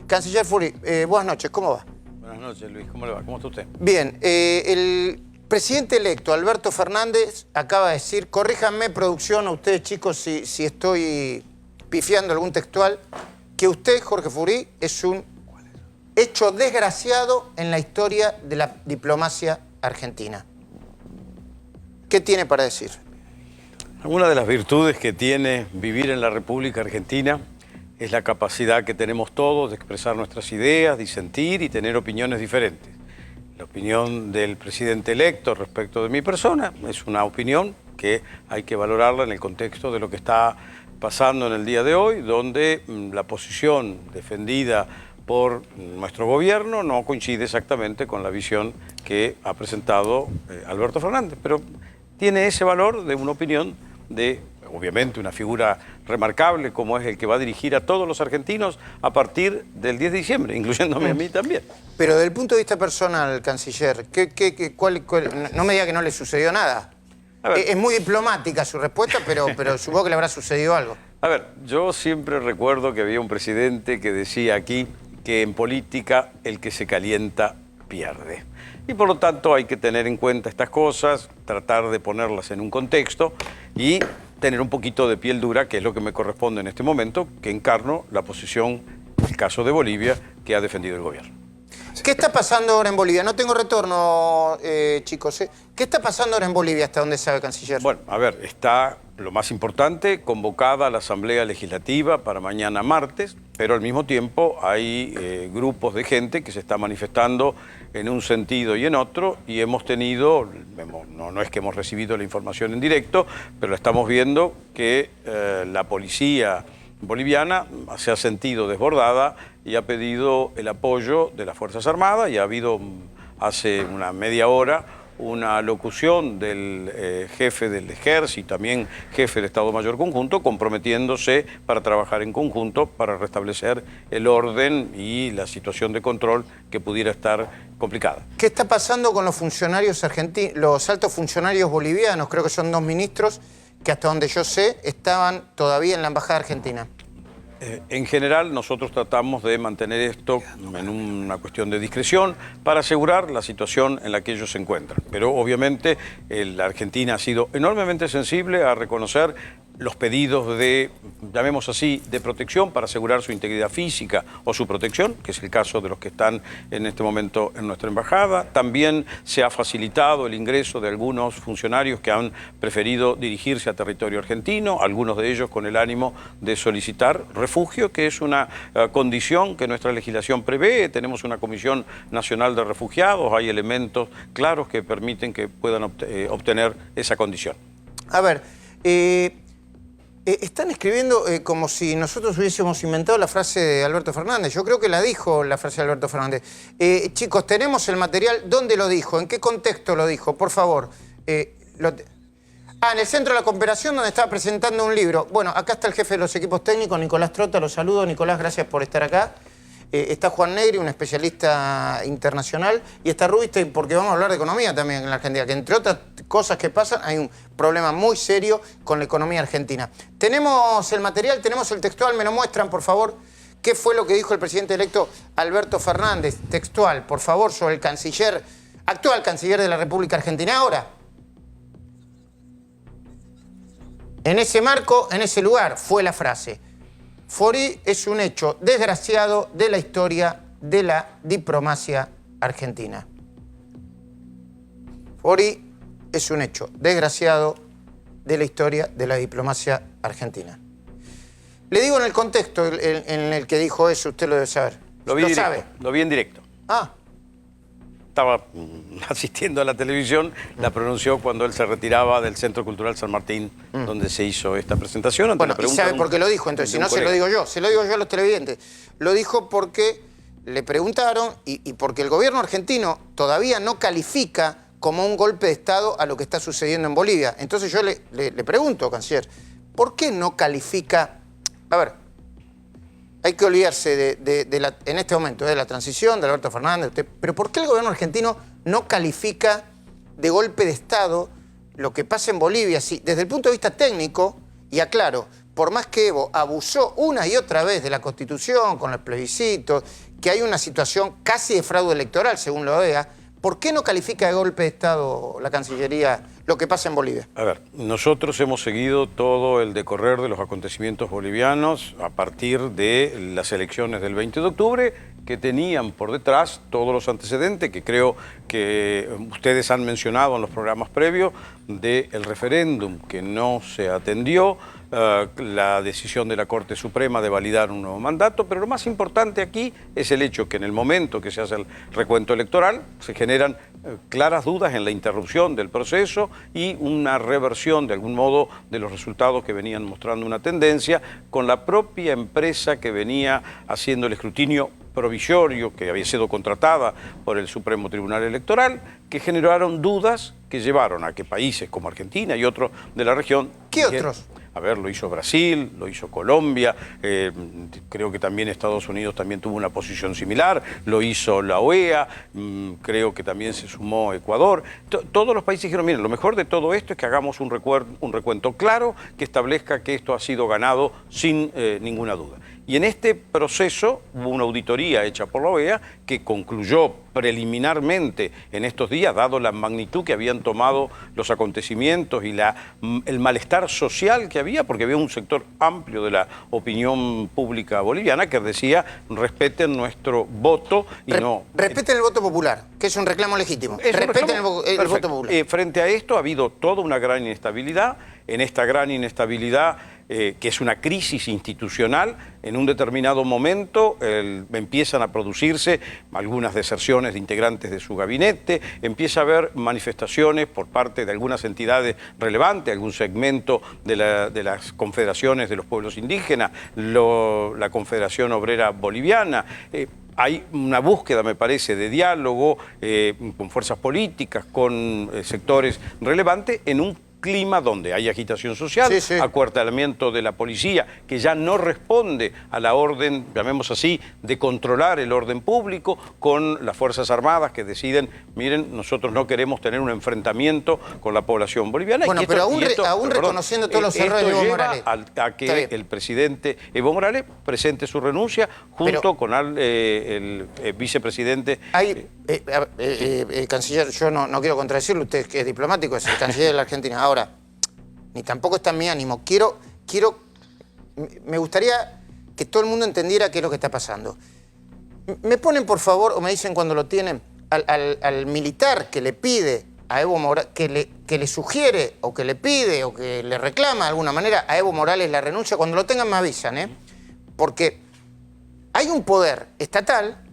Canciller Furi, buenas noches, ¿cómo va? Buenas noches, Luis, ¿cómo le va? ¿Cómo está usted? Bien, el presidente electo, Alberto Fernández, acaba de decir, corríjanme, producción, a ustedes chicos, si estoy pifiando algún textual, que usted, Jorge Furi, es un hecho desgraciado en la historia de la diplomacia argentina. ¿Qué tiene para decir? Una de las virtudes que tiene vivir en la República Argentina es la capacidad que tenemos todos de expresar nuestras ideas, disentir y tener opiniones diferentes. La opinión del presidente electo respecto de mi persona es una opinión que hay que valorarla en el contexto de lo que está pasando en el día de hoy, donde la posición defendida por nuestro gobierno no coincide exactamente con la visión que ha presentado Alberto Fernández, pero tiene ese valor de una opinión de, obviamente, una figura remarcable como es el que va a dirigir a todos los argentinos a partir del 10 de diciembre, incluyéndome a mí también. Pero desde el punto de vista personal, canciller, no me diga que no le sucedió nada. Es muy diplomática su respuesta, pero supongo que le habrá sucedido algo. A ver, yo siempre recuerdo que había un presidente que decía aquí que en política el que se calienta pierde. Y por lo tanto hay que tener en cuenta estas cosas, tratar de ponerlas en un contexto y tener un poquito de piel dura, que es lo que me corresponde en este momento, que encarno la posición, en el caso de Bolivia, que ha defendido el gobierno. ¿Qué está pasando ahora en Bolivia? No tengo retorno, chicos. ¿Qué está pasando ahora en Bolivia, hasta donde sabe, canciller? Bueno, a ver, está lo más importante, convocada la Asamblea Legislativa para mañana martes, pero al mismo tiempo hay grupos de gente que se está manifestando en un sentido y en otro, y hemos tenido, no es que hemos recibido la información en directo, pero estamos viendo que la policía boliviana se ha sentido desbordada y ha pedido el apoyo de las Fuerzas Armadas, y ha habido hace una media hora una locución del jefe del Ejército, también jefe del Estado Mayor Conjunto, comprometiéndose para trabajar en conjunto para restablecer el orden y la situación de control que pudiera estar complicada. ¿Qué está pasando con los funcionarios argentinos, los altos funcionarios bolivianos? Creo que son 2 ministros que hasta donde yo sé estaban todavía en la Embajada Argentina. En general, nosotros tratamos de mantener esto en una cuestión de discreción para asegurar la situación en la que ellos se encuentran. Pero obviamente la Argentina ha sido enormemente sensible a reconocer los pedidos de, llamemos así, de protección para asegurar su integridad física o su protección, que es el caso de los que están en este momento en nuestra embajada. También se ha facilitado el ingreso de algunos funcionarios que han preferido dirigirse a territorio argentino, algunos de ellos con el ánimo de solicitar refugio, que es una condición que nuestra legislación prevé. Tenemos una Comisión Nacional de Refugiados, hay elementos claros que permiten que puedan obtener esa condición. A ver, están escribiendo como si nosotros hubiésemos inventado la frase de Alberto Fernández. Yo creo que la dijo la frase de Alberto Fernández. Chicos, tenemos el material. ¿Dónde lo dijo? ¿En qué contexto lo dijo? Por favor. En el Centro de la Cooperación, donde estaba presentando un libro. Bueno, acá está el jefe de los equipos técnicos, Nicolás Trota. Lo saludo. Nicolás, gracias por estar acá. Está Juan Negri, un especialista internacional, y está Rubinstein, porque vamos a hablar de economía también en la Argentina, que entre otras cosas que pasan, hay un problema muy serio con la economía argentina. Tenemos el material, tenemos el textual, me lo muestran, por favor. ¿Qué fue lo que dijo el presidente electo Alberto Fernández? Textual, por favor, sobre el canciller, actual canciller de la República Argentina ahora. En ese marco, en ese lugar, fue la frase. Furi es un hecho desgraciado de la historia de la diplomacia argentina. Furi es un hecho desgraciado de la historia de la diplomacia argentina. Le digo en el contexto en el que dijo eso, usted lo debe saber. Lo vi en directo. Ah. Estaba asistiendo a la televisión, la pronunció cuando él se retiraba del Centro Cultural San Martín, donde se hizo esta presentación. Bueno, ¿y sabe por qué lo dijo? Entonces, si no, se lo digo yo. Se lo digo yo a los televidentes. Lo dijo porque le preguntaron y porque el gobierno argentino todavía no califica como un golpe de Estado a lo que está sucediendo en Bolivia. Entonces yo le pregunto, canciller, ¿por qué no califica? A ver, hay que olvidarse en este momento de la transición, de Alberto Fernández, pero ¿por qué el gobierno argentino no califica de golpe de Estado lo que pasa en Bolivia? Sí, desde el punto de vista técnico, y aclaro, por más que Evo abusó una y otra vez de la Constitución, con el plebiscito, que hay una situación casi de fraude electoral, según la OEA, ¿por qué no califica de golpe de Estado la Cancillería lo que pasa en Bolivia? A ver, nosotros hemos seguido todo el decorrer de los acontecimientos bolivianos a partir de las elecciones del 20 de octubre, que tenían por detrás todos los antecedentes que creo que ustedes han mencionado en los programas previos, del referéndum que no se atendió, la decisión de la Corte Suprema de validar un nuevo mandato, pero lo más importante aquí es el hecho que en el momento que se hace el recuento electoral se generan claras dudas en la interrupción del proceso y una reversión de algún modo de los resultados que venían mostrando una tendencia con la propia empresa que venía haciendo el escrutinio provisorio, que había sido contratada por el Supremo Tribunal Electoral, que generaron dudas que llevaron a que países como Argentina y otros de la región... ¿Qué otros? A ver, lo hizo Brasil, lo hizo Colombia, creo que también Estados Unidos también tuvo una posición similar, lo hizo la OEA, creo que también se sumó Ecuador. Todos los países dijeron, miren, lo mejor de todo esto es que hagamos un recuento claro que establezca que esto ha sido ganado sin ninguna duda. Y en este proceso hubo una auditoría hecha por la OEA que concluyó preliminarmente en estos días, dado la magnitud que habían tomado los acontecimientos y el malestar social que había, porque había un sector amplio de la opinión pública boliviana que decía respeten nuestro voto y no... Respeten el voto popular, que es un reclamo legítimo. Respeten el voto popular. Frente a esto ha habido toda una gran inestabilidad. En esta gran inestabilidad, que es una crisis institucional, en un determinado momento empiezan a producirse algunas deserciones de integrantes de su gabinete, empieza a haber manifestaciones por parte de algunas entidades relevantes, algún segmento de las confederaciones de los pueblos indígenas, la Confederación Obrera Boliviana. Hay una búsqueda, me parece, de diálogo con fuerzas políticas, con sectores relevantes, en un clima donde hay agitación social, acuartelamiento de la policía, que ya no responde a la orden, llamemos así, de controlar el orden público, con las Fuerzas Armadas que deciden, miren, nosotros no queremos tener un enfrentamiento con la población boliviana. Bueno, pero aún reconociendo todos los errores de Evo Morales. A que el presidente Evo Morales presente su renuncia junto con el vicepresidente. Canciller, yo no quiero contradecirlo, usted que es diplomático, es el canciller de la Argentina. Ahora, ni tampoco está en mi ánimo. Me gustaría que todo el mundo entendiera qué es lo que está pasando. Me ponen, por favor, o me dicen cuando lo tienen, al militar que le pide a Evo Morales, que le sugiere, o que le pide, o que le reclama de alguna manera a Evo Morales la renuncia. Cuando lo tengan me avisan, ¿eh? Porque hay un poder estatal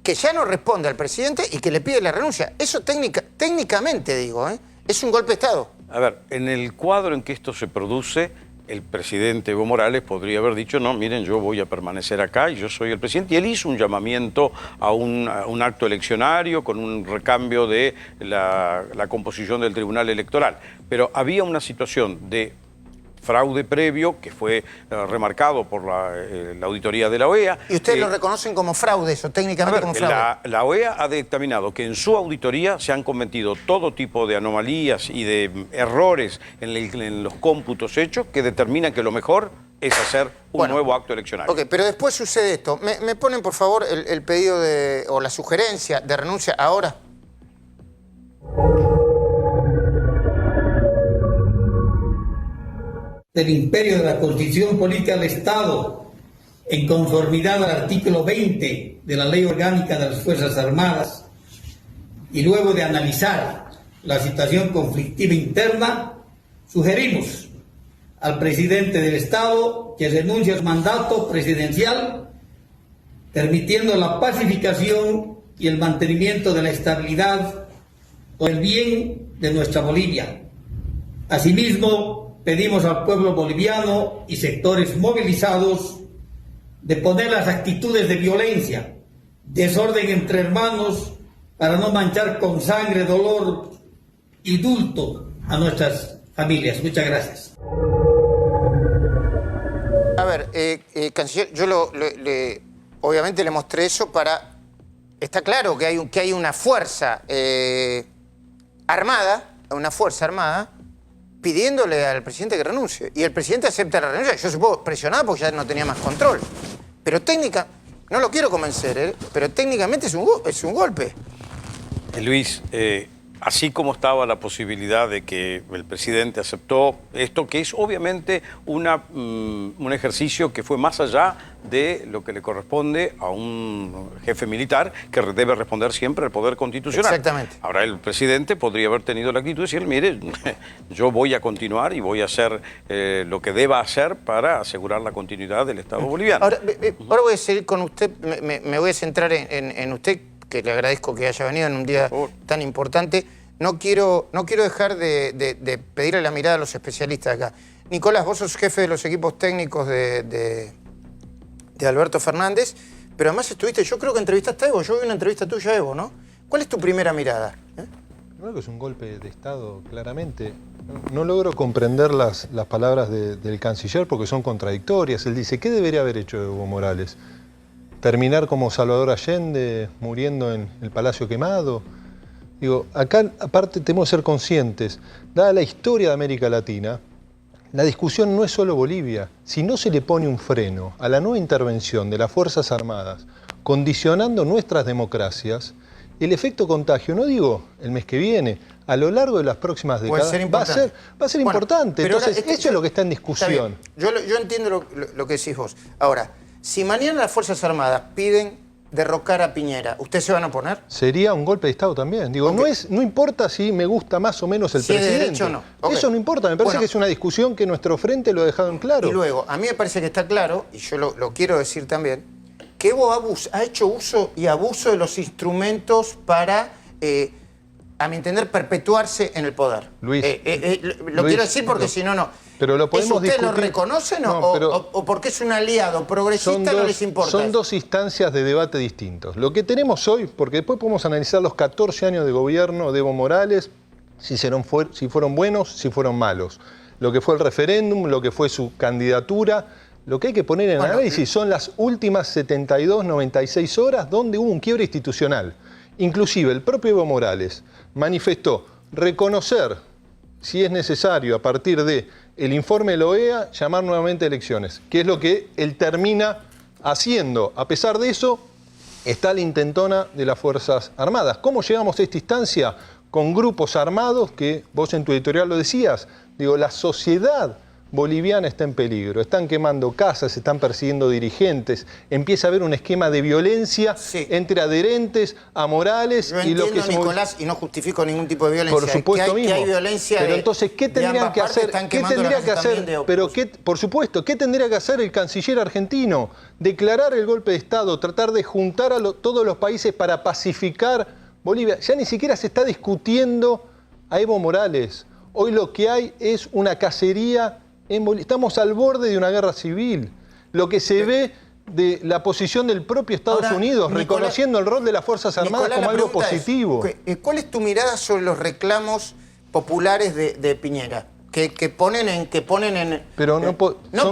que ya no responde al presidente y que le pide la renuncia. Eso técnicamente, digo, es un golpe de Estado. A ver, en el cuadro en que esto se produce, el presidente Evo Morales podría haber dicho, no, miren, yo voy a permanecer acá y yo soy el presidente. Y él hizo un llamamiento a un acto eleccionario con un recambio de la composición del Tribunal Electoral. Pero había una situación de fraude previo que fue remarcado por la auditoría de la OEA. ¿Y ustedes lo reconocen como fraude eso, técnicamente como fraude? La OEA ha dictaminado que en su auditoría se han cometido todo tipo de anomalías y de errores en los cómputos hechos que determinan que lo mejor es hacer un nuevo acto eleccionario. Ok, pero después sucede esto. ¿Me ponen, por favor, el pedido o la sugerencia de renuncia ahora? Del imperio de la Constitución Política del Estado, en conformidad al artículo 20 de la Ley Orgánica de las Fuerzas Armadas, y luego de analizar la situación conflictiva interna, sugerimos al presidente del Estado que renuncie al mandato presidencial, permitiendo la pacificación y el mantenimiento de la estabilidad por el bien de nuestra Bolivia. Asimismo, pedimos al pueblo boliviano y sectores movilizados de poner las actitudes de violencia, desorden entre hermanos, para no manchar con sangre, dolor y luto a nuestras familias. Muchas gracias. A ver, canciller, yo obviamente le mostré eso para... Está claro que hay una fuerza armada, pidiéndole al presidente que renuncie. Y el presidente acepta la renuncia. Yo supongo presionado porque ya no tenía más control. Pero no lo quiero convencer, pero técnicamente es un golpe. Luis, así como estaba la posibilidad de que el presidente aceptó esto, que es obviamente un ejercicio que fue más allá de lo que le corresponde a un jefe militar que debe responder siempre al poder constitucional. Exactamente. Ahora, el presidente podría haber tenido la actitud de decir, mire, yo voy a continuar y voy a hacer lo que deba hacer para asegurar la continuidad del Estado boliviano. Ahora voy a seguir con usted, me voy a centrar en usted, que le agradezco que haya venido en un día tan importante. No quiero dejar de pedirle la mirada a los especialistas acá. Nicolás, vos sos jefe de los equipos técnicos de Alberto Fernández, pero además estuviste, yo creo que entrevistaste a Evo, yo vi una entrevista tuya a Evo, ¿no? ¿Cuál es tu primera mirada? Creo que es un golpe de Estado, claramente. No logro comprender las palabras del canciller porque son contradictorias. Él dice, ¿qué debería haber hecho Evo Morales? ¿Terminar como Salvador Allende, muriendo en el Palacio Quemado? Digo, acá aparte tenemos que ser conscientes, dada la historia de América Latina, la discusión no es solo Bolivia. Si no se le pone un freno a la nueva intervención de las Fuerzas Armadas, condicionando nuestras democracias, el efecto contagio, no digo el mes que viene, a lo largo de las próximas décadas va a ser importante. Pero entonces, eso es lo que está en discusión. Yo entiendo lo que decís vos. Ahora, si mañana las Fuerzas Armadas piden derrocar a Piñera, ¿ustedes se van a oponer? Sería un golpe de Estado también. Digo, no importa si me gusta más o menos el presidente. Si es de derecho o no. Eso no importa. Me parece que es una discusión que nuestro frente lo ha dejado en claro. Y luego, a mí me parece que está claro, y yo lo quiero decir también, que Evo ha hecho uso y abuso de los instrumentos para, a mi entender, perpetuarse en el poder. Luis, lo quiero decir porque si no, no. Pero lo podemos ¿Ustedes discutir. lo reconocen o porque es un aliado progresista no les importa? Son dos instancias de debate distintos. Lo que tenemos hoy, porque después podemos analizar los 14 años de gobierno de Evo Morales, si fueron buenos, si fueron malos. Lo que fue el referéndum, lo que fue su candidatura. Lo que hay que poner en análisis son las últimas 72, 96 horas donde hubo un quiebre institucional. Inclusive el propio Evo Morales manifestó reconocer, si es necesario, a partir del informe de la OEA, llamar nuevamente a elecciones, que es lo que él termina haciendo. A pesar de eso, está la intentona de las Fuerzas Armadas. ¿Cómo llegamos a esta instancia? Con grupos armados, que vos en tu editorial lo decías, digo, la sociedad boliviana está en peligro, están quemando casas, están persiguiendo dirigentes, empieza a haber un esquema de violencia entre adherentes, amorales. Yo entiendo, Nicolás, y no justifico ningún tipo de violencia. Por supuesto que hay violencia. Pero entonces, ¿qué tendrían que hacer? ¿Qué tendría que hacer el canciller argentino? Declarar el golpe de Estado, tratar de juntar a todos los países para pacificar Bolivia. Ya ni siquiera se está discutiendo a Evo Morales. Hoy lo que hay es una cacería. Estamos al borde de una guerra civil. Lo que se ve de la posición del propio Estados Unidos, reconociendo el rol de las Fuerzas Armadas como algo positivo. ¿Cuál es tu mirada sobre los reclamos populares de Piñera? Que ponen en... Pero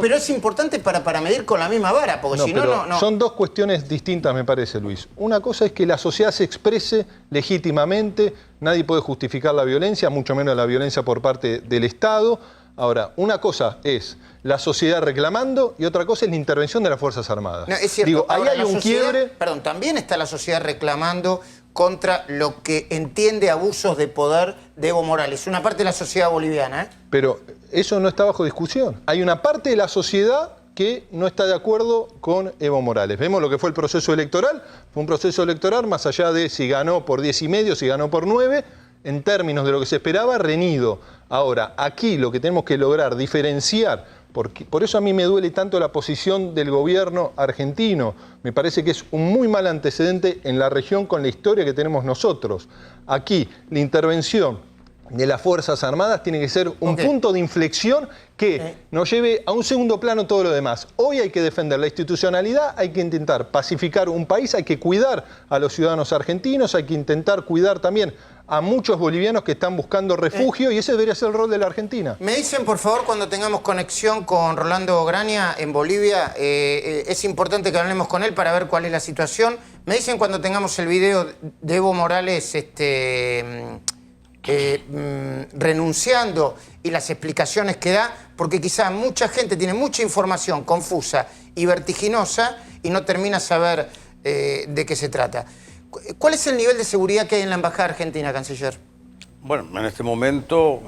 pero es importante para medir con la misma vara, porque si no... Son dos cuestiones distintas, me parece, Luis. Una cosa es que la sociedad se exprese legítimamente, nadie puede justificar la violencia, mucho menos la violencia por parte del Estado. Ahora, una cosa es la sociedad reclamando y otra cosa es la intervención de las Fuerzas Armadas. No, es cierto. Digo, ahí hay un quiebre... Perdón, también está la sociedad reclamando contra lo que entiende abusos de poder de Evo Morales. Una parte de la sociedad boliviana, ¿eh? Pero eso no está bajo discusión. Hay una parte de la sociedad que no está de acuerdo con Evo Morales. Vemos lo que fue el proceso electoral. Fue un proceso electoral más allá de si ganó por 10,5, si ganó por 9... en términos de lo que se esperaba, reñido. Ahora, aquí lo que tenemos que lograr, diferenciar, por eso a mí me duele tanto la posición del gobierno argentino. Me parece que es un muy mal antecedente en la región con la historia que tenemos nosotros. Aquí, la intervención de las Fuerzas Armadas tiene que ser un punto de inflexión que nos lleve a un segundo plano todo lo demás. Hoy hay que defender la institucionalidad, hay que intentar pacificar un país, hay que cuidar a los ciudadanos argentinos, hay que intentar cuidar también a muchos bolivianos que están buscando refugio y ese debería ser el rol de la Argentina. Me dicen, por favor, cuando tengamos conexión con Rolando Graña en Bolivia, es importante que hablemos con él para ver cuál es la situación. Me dicen cuando tengamos el video de Evo Morales renunciando y las explicaciones que da, porque quizá mucha gente tiene mucha información confusa y vertiginosa y no termina a saber de qué se trata. ¿Cuál es el nivel de seguridad que hay en la Embajada Argentina, canciller? Bueno, en este momento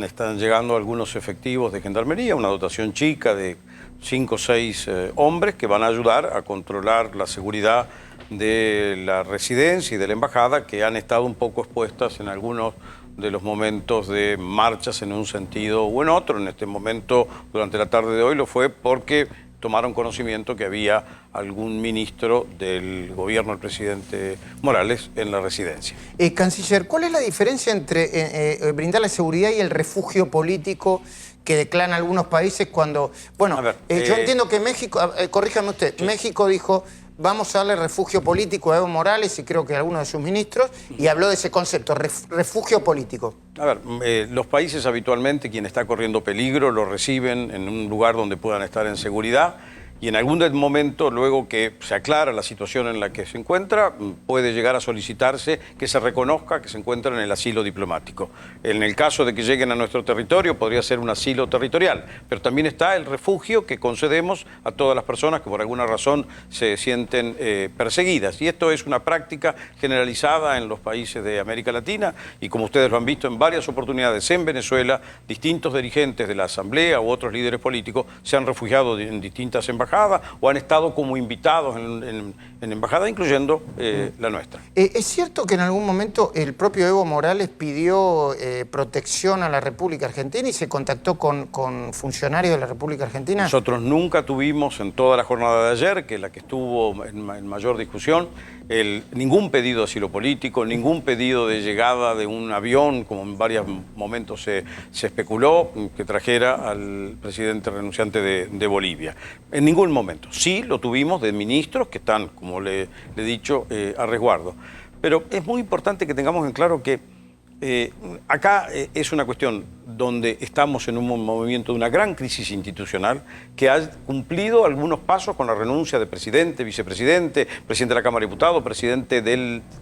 están llegando algunos efectivos de gendarmería, una dotación chica de 5 o 6 hombres que van a ayudar a controlar la seguridad de la residencia y de la embajada, que han estado un poco expuestas en algunos de los momentos de marchas en un sentido o en otro. En este momento, durante la tarde de hoy, lo fue porque tomaron conocimiento que había algún ministro del gobierno del presidente Morales en la residencia. Canciller, ¿cuál es la diferencia entre brindarle seguridad y el refugio político que declaran algunos países cuando... Bueno, yo entiendo que México, corríjame usted, sí. México dijo, vamos a darle refugio político a Evo Morales y creo que a algunos de sus ministros, y habló de ese concepto, refugio político. A ver, los países habitualmente, quien está corriendo peligro, lo reciben en un lugar donde puedan estar en seguridad, y en algún momento, luego que se aclara la situación en la que se encuentra, puede llegar a solicitarse que se reconozca que se encuentran en el asilo diplomático. En el caso de que lleguen a nuestro territorio, podría ser un asilo territorial, pero también está el refugio que concedemos a todas las personas que por alguna razón se sienten perseguidas. Y esto es una práctica generalizada en los países de América Latina, y como ustedes lo han visto en varias oportunidades en Venezuela, distintos dirigentes de la Asamblea u otros líderes políticos se han refugiado en distintas embajadas o han estado como invitados en embajada, incluyendo la nuestra. ¿Es cierto que en algún momento el propio Evo Morales pidió protección a la República Argentina y se contactó con funcionarios de la República Argentina? Nosotros nunca tuvimos en toda la jornada de ayer, que es la que estuvo en mayor discusión, ningún pedido de asilo político, ningún pedido de llegada de un avión, como en varios momentos se especuló, que trajera al presidente renunciante de Bolivia. En ningún momento. Sí lo tuvimos de ministros que están, como le he dicho, a resguardo. Pero es muy importante que tengamos en claro que acá es una cuestión donde estamos en un movimiento de una gran crisis institucional que ha cumplido algunos pasos con la renuncia de presidente, vicepresidente, presidente de la Cámara de Diputados,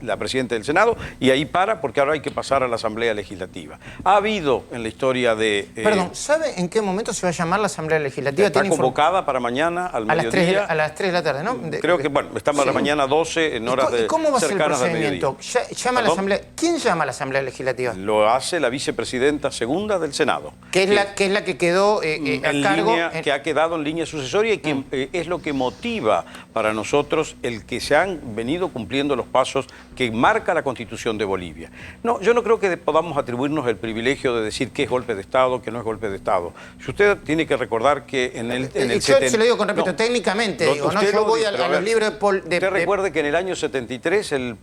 la presidenta del Senado, y ahí porque ahora hay que pasar a la Asamblea Legislativa. Ha habido en la historia de... Perdón, ¿sabe en qué momento se va a llamar la Asamblea Legislativa? Está convocada para mañana al mediodía. A las 3 de la tarde, ¿no? Creo que, bueno, está para mañana 12 en horas de... ¿Y cómo va a ser el procedimiento? ¿Llama a la Asamblea? ¿Quién llama a la Asamblea Legislativa? Lo hace la vicepresidenta segunda del Senado. Que es la que quedó a cargo... Que ha quedado en línea sucesoria y que es lo que motiva para nosotros el que se han venido cumpliendo los pasos que marca la Constitución de Bolivia. No, yo no creo que podamos atribuirnos el privilegio de decir qué es golpe de Estado, qué no es golpe de Estado. Si usted tiene que recordar que en el... Yo se lo digo con respeto, técnicamente, digo, ¿no? Yo voy a los libros de... Usted recuerde que en el año 73 el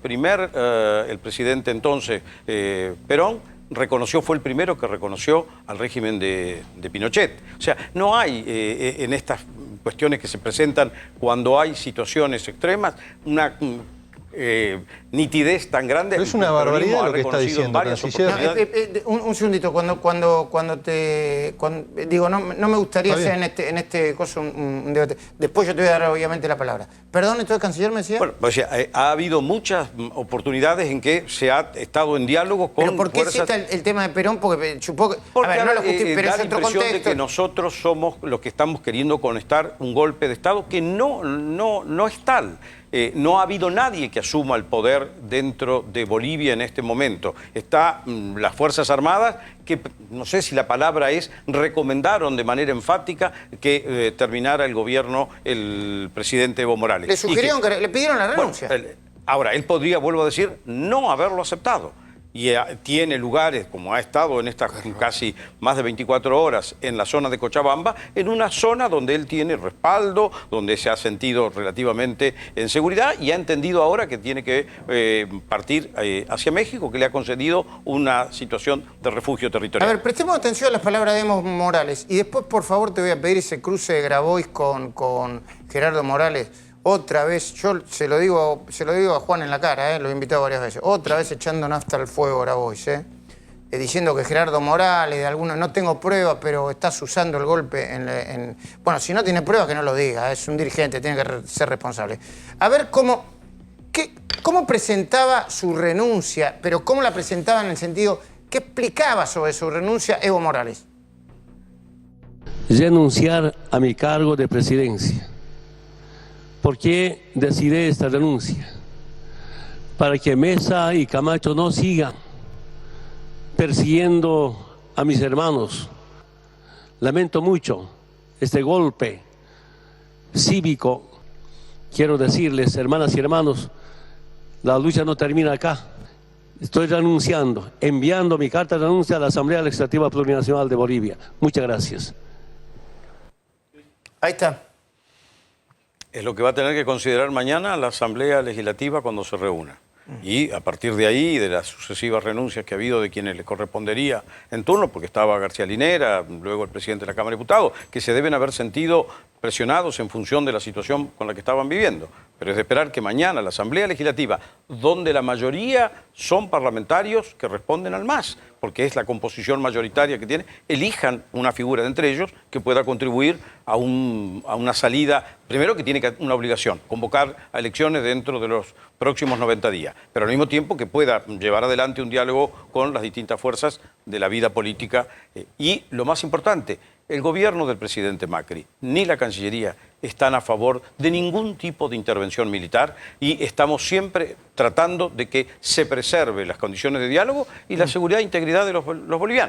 presidente entonces, Perón, fue el primero que reconoció al régimen de Pinochet. O sea, no hay en estas cuestiones que se presentan cuando hay situaciones extremas una nitidez tan grande. Pero es una barbaridad lo que está diciendo, canciller. Un segundito, digo, no me gustaría hacer en este caso un debate. Después yo te voy a dar obviamente la palabra. Perdón, entonces, canciller, me decía. Bueno, o sea, ha habido muchas oportunidades en que se ha estado en diálogo con... ¿Pero por qué cita el tema de Perón? Porque supongo que... Porque a ver, no lo justifico, pero es otro contexto. De que nosotros somos los que estamos queriendo conectar un golpe de Estado que no es tal. No ha habido nadie que asuma el poder dentro de Bolivia en este momento. Están las Fuerzas Armadas que, no sé si la palabra es, recomendaron de manera enfática que terminara el gobierno el presidente Evo Morales. Le sugirieron le pidieron la renuncia. Bueno, ahora, él podría, vuelvo a decir, no haberlo aceptado. Y tiene lugares, como ha estado en estas casi más de 24 horas en la zona de Cochabamba, en una zona donde él tiene respaldo, donde se ha sentido relativamente en seguridad y ha entendido ahora que tiene que partir hacia México, que le ha concedido una situación de refugio territorial. A ver, prestemos atención a las palabras de Evo Morales y después, por favor, te voy a pedir ese cruce de Grabois con Gerardo Morales. Otra vez, yo se lo digo a Juan en la cara, lo he invitado varias veces, otra vez echando nafta al fuego Grabois, diciendo que Gerardo Morales, no tengo pruebas, pero estás usando el golpe Bueno, si no tiene pruebas, que no lo diga, es un dirigente, tiene que ser responsable. A ver cómo ¿Cómo presentaba su renuncia? Pero ¿cómo la presentaba en el sentido, qué explicaba sobre su renuncia Evo Morales? Renunciar a mi cargo de presidencia. ¿Por qué decidí esta renuncia? Para que Mesa y Camacho no sigan persiguiendo a mis hermanos. Lamento mucho este golpe cívico. Quiero decirles, hermanas y hermanos, la lucha no termina acá. Estoy renunciando, enviando mi carta de renuncia a la Asamblea Legislativa Plurinacional de Bolivia. Muchas gracias. Ahí está. Es lo que va a tener que considerar mañana la Asamblea Legislativa cuando se reúna. Y a partir de ahí, de las sucesivas renuncias que ha habido de quienes le correspondería en turno, porque estaba García Linera, luego el presidente de la Cámara de Diputados, que se deben haber sentido presionados en función de la situación con la que estaban viviendo. Pero es de esperar que mañana la Asamblea Legislativa, donde la mayoría son parlamentarios que responden al MAS, porque es la composición mayoritaria que tiene, elijan una figura de entre ellos que pueda contribuir a una salida, primero que tiene una obligación, convocar a elecciones dentro de los próximos 90 días, pero al mismo tiempo que pueda llevar adelante un diálogo con las distintas fuerzas de la vida política. Y lo más importante, el gobierno del presidente Macri ni la Cancillería están a favor de ningún tipo de intervención militar y estamos siempre tratando de que se preserve las condiciones de diálogo y la seguridad e integridad de los bolivianos.